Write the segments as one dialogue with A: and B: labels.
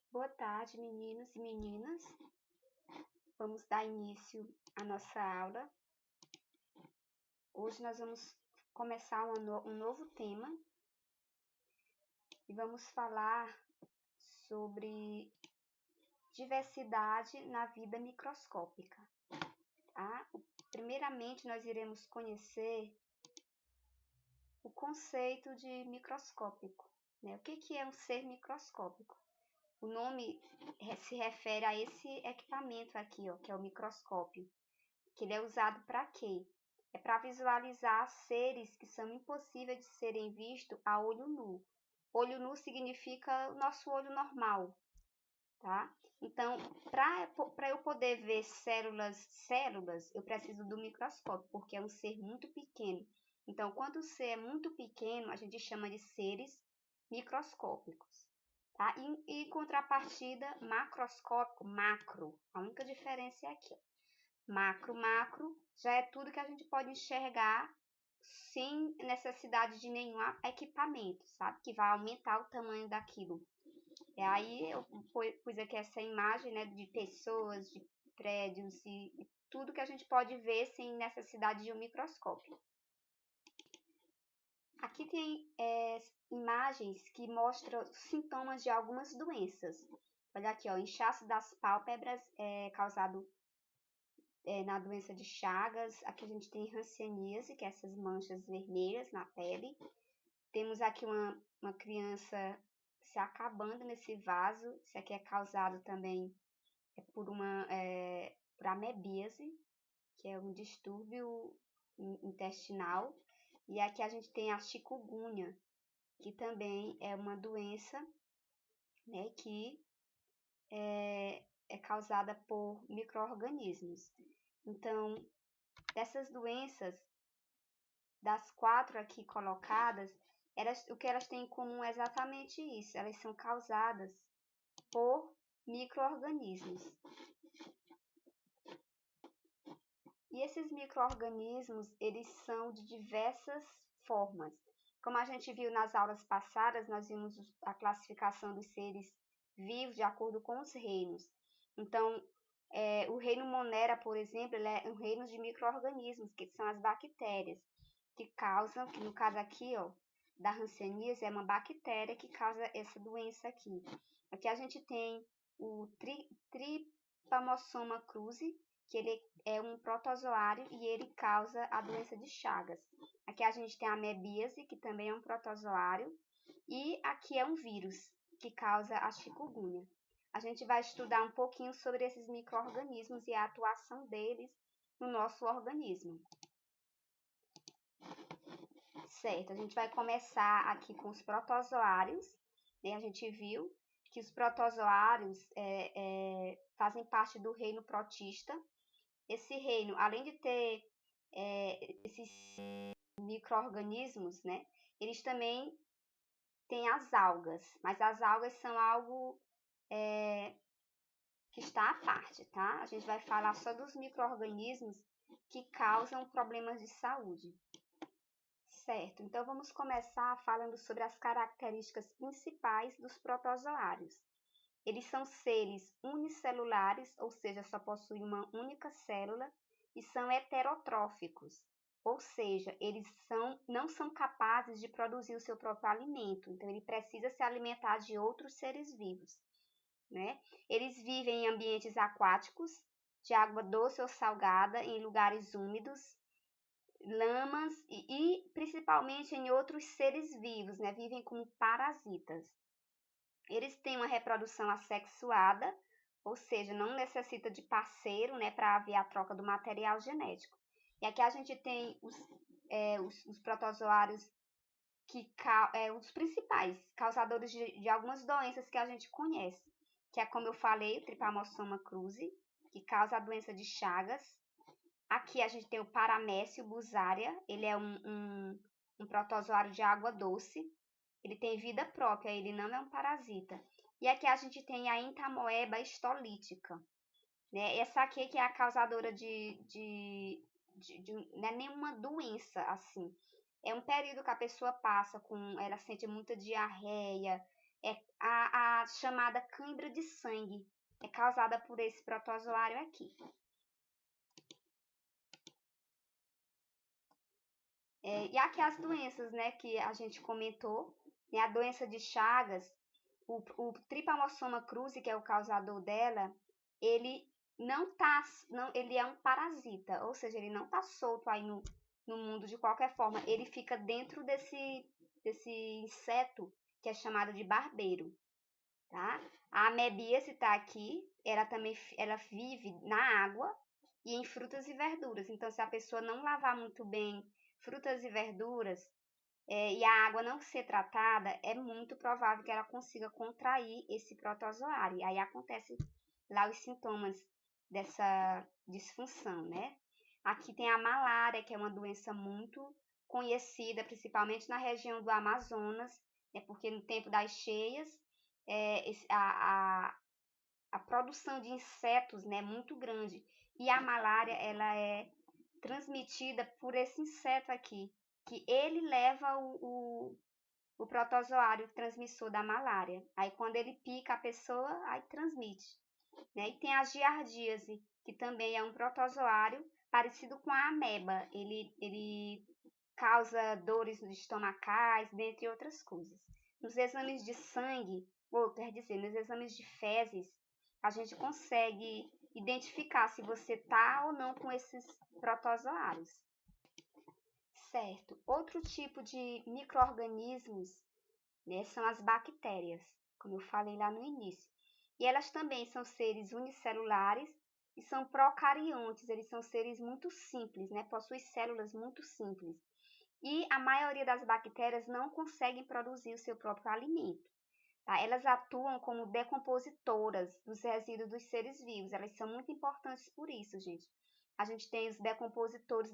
A: Boa tarde, meninos e meninas. Vamos dar início à nossa aula. Hoje nós vamos começar um novo tema e vamos falar sobre diversidade na vida microscópica. Tá? Primeiramente, nós iremos conhecer o conceito de microscópico. Né? O que é um ser microscópico? O nome se refere a esse equipamento aqui, ó, que é o microscópio. Que ele é usado para quê? É para visualizar seres que são impossíveis de serem vistos a olho nu. Olho nu significa o nosso olho normal, tá? Então, para eu poder ver células, eu preciso do microscópio, porque é um ser muito pequeno. Então, quando o ser é muito pequeno, a gente chama de seres microscópicos. Tá? E em contrapartida, macroscópico, macro. A única diferença é aqui, ó. Macro já é tudo que a gente pode enxergar sem necessidade de nenhum equipamento, sabe? Que vai aumentar o tamanho daquilo. E aí eu pus aqui essa imagem, né, de pessoas, de prédios e tudo que a gente pode ver sem necessidade de um microscópio. Aqui tem imagens que mostram sintomas de algumas doenças. Olha aqui, ó, inchaço das pálpebras causado na doença de Chagas. Aqui a gente tem hanseníase, que é essas manchas vermelhas na pele. Temos aqui uma criança se acabando nesse vaso. Isso aqui é causado também por amebíase, que é um distúrbio intestinal. E aqui a gente tem a chikungunya, que também é uma doença, né, que é causada por micro-organismos. Então, dessas doenças, das 4 aqui colocadas, o que elas têm em comum é exatamente isso. Elas são causadas por micro-organismos. E esses micro-organismos, eles são de diversas formas. Como a gente viu nas aulas passadas, nós vimos a classificação dos seres vivos de acordo com os reinos. Então, o reino Monera, por exemplo, ele é um reino de micro-organismos, que são as bactérias, que causam, que no caso aqui, ó, da hanseníase, é uma bactéria que causa essa doença aqui. Aqui a gente tem o Trypanosoma cruzi, que ele é um protozoário e ele causa a doença de Chagas. Aqui a gente tem a amebíase, que também é um protozoário, e aqui é um vírus, que causa a chikungunya. A gente vai estudar um pouquinho sobre esses micro-organismos e a atuação deles no nosso organismo. Certo, a gente vai começar aqui com os protozoários, né? A gente viu que os protozoários fazem parte do reino protista. Esse reino, além de ter esses micro-organismos, né? Eles também têm as algas, mas as algas são algo que está à parte, tá? A gente vai falar só dos micro-organismos que causam problemas de saúde. Certo, então vamos começar falando sobre as características principais dos protozoários. Eles são seres unicelulares, ou seja, só possuem uma única célula, e são heterotróficos, ou seja, eles não são capazes de produzir o seu próprio alimento, então ele precisa se alimentar de outros seres vivos, né? Eles vivem em ambientes aquáticos, de água doce ou salgada, em lugares úmidos, lamas e principalmente em outros seres vivos, né? Vivem como parasitas. Eles têm uma reprodução assexuada, ou seja, não necessita de parceiro, né, para haver a troca do material genético. E aqui a gente tem os protozoários os principais causadores de algumas doenças que a gente conhece, que é, como eu falei, o Trypanosoma cruzi, que causa a doença de Chagas. Aqui a gente tem o Paramécio busária, ele é um protozoário de água doce, ele tem vida própria, ele não é um parasita. E aqui a gente tem a Entamoeba histolítica, né? Essa aqui que é a causadora não é nenhuma doença, assim. É um período que a pessoa passa ela sente muita diarreia, é a chamada cãibra de sangue, é causada por esse protozoário aqui. E aqui as doenças, né, que a gente comentou, né, a doença de Chagas, o Trypanosoma cruzi, que é o causador dela, ele ele é um parasita, ou seja, ele não está solto aí no mundo de qualquer forma, ele fica dentro desse inseto que é chamado de barbeiro, tá? A amebíase está aqui, ela vive na água e em frutas e verduras, então se a pessoa não lavar muito bem frutas e verduras, e a água não ser tratada, é muito provável que ela consiga contrair esse protozoário. Aí acontece lá os sintomas dessa disfunção, né? Aqui tem a malária, que é uma doença muito conhecida, principalmente na região do Amazonas, porque no tempo das cheias, a produção de insetos, né, é muito grande. E a malária, ela é transmitida por esse inseto aqui, que ele leva o protozoário transmissor da malária. Aí quando ele pica a pessoa, aí transmite. Né? E tem a giardíase, que também é um protozoário parecido com a ameba. Ele causa dores estomacais, dentre outras coisas. Nos exames de sangue, ou quer dizer, nos exames de fezes, a gente consegue identificar se você está ou não com esses protozoários. Certo. Outro tipo de micro-organismos, né, são as bactérias, como eu falei lá no início. E elas também são seres unicelulares e são procariontes, eles são seres muito simples, né, possuem células muito simples. E a maioria das bactérias não conseguem produzir o seu próprio alimento. Tá? Elas atuam como decompositoras dos resíduos dos seres vivos. Elas são muito importantes por isso, gente. A gente tem os decompositores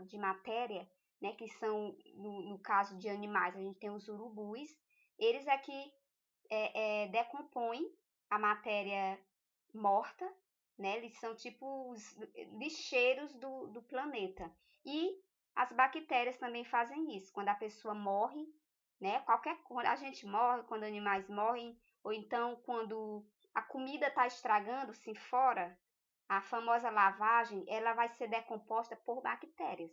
A: de matéria, né, que são, no caso de animais, a gente tem os urubus. Eles é que decompõem a matéria morta, né? Eles são tipo os lixeiros do planeta. E as bactérias também fazem isso. Quando a pessoa morre, né? Quando a gente morre, quando animais morrem, ou então quando a comida está estragando-se fora, a famosa lavagem, ela vai ser decomposta por bactérias,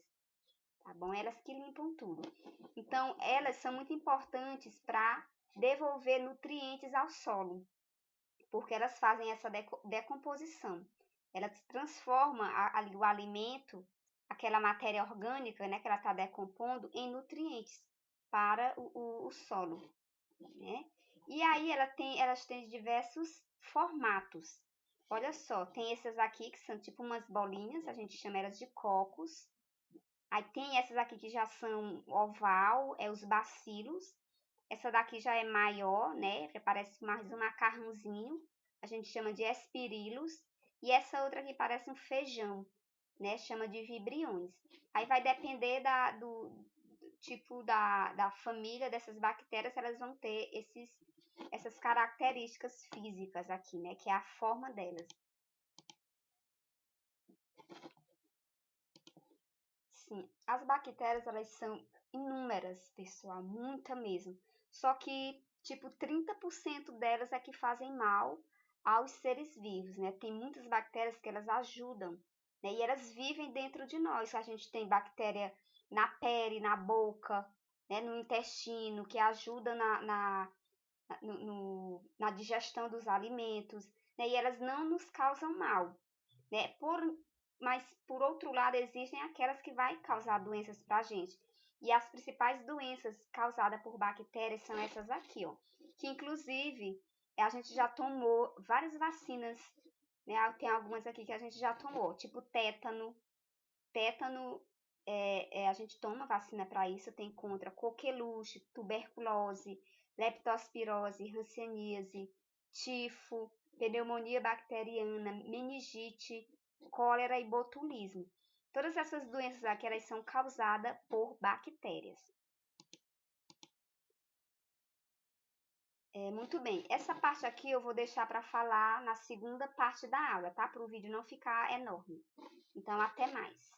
A: tá bom? Elas que limpam tudo. Então, elas são muito importantes para devolver nutrientes ao solo, porque elas fazem essa decomposição. Elas transformam o alimento, aquela matéria orgânica, né, que ela está decompondo, em nutrientes para o solo, né? E aí elas têm diversos formatos. Olha só, tem essas aqui que são tipo umas bolinhas, a gente chama elas de cocos. Aí tem essas aqui que já são oval, os bacilos. Essa daqui já é maior, né? Que parece mais um macarrãozinho. A gente chama de espirilos. E essa outra aqui parece um feijão, né? Chama de vibriões. Aí vai depender do tipo da família dessas bactérias, elas vão ter essas características físicas aqui, né? Que é a forma delas. Sim, as bactérias, elas são inúmeras, pessoal, muita mesmo. Só que, tipo, 30% delas é que fazem mal aos seres vivos, né? Tem muitas bactérias que elas ajudam, né? E elas vivem dentro de nós. A gente tem bactéria na pele, na boca, né? No intestino, que ajuda na digestão dos alimentos, né? E elas não nos causam mal, né? Mas, por outro lado, existem aquelas que vai causar doenças para a gente. E as principais doenças causadas por bactérias são essas aqui, ó. Que, inclusive, a gente já tomou várias vacinas, né? Tem algumas aqui que a gente já tomou, tipo tétano. Tétano, a gente toma vacina para isso, tem contra coqueluche, tuberculose, leptospirose, hanseníase, tifo, pneumonia bacteriana, meningite, cólera e botulismo. Todas essas doenças aqui, elas são causadas por bactérias. Muito bem, essa parte aqui eu vou deixar para falar na segunda parte da aula, tá? Para o vídeo não ficar enorme. Então, até mais.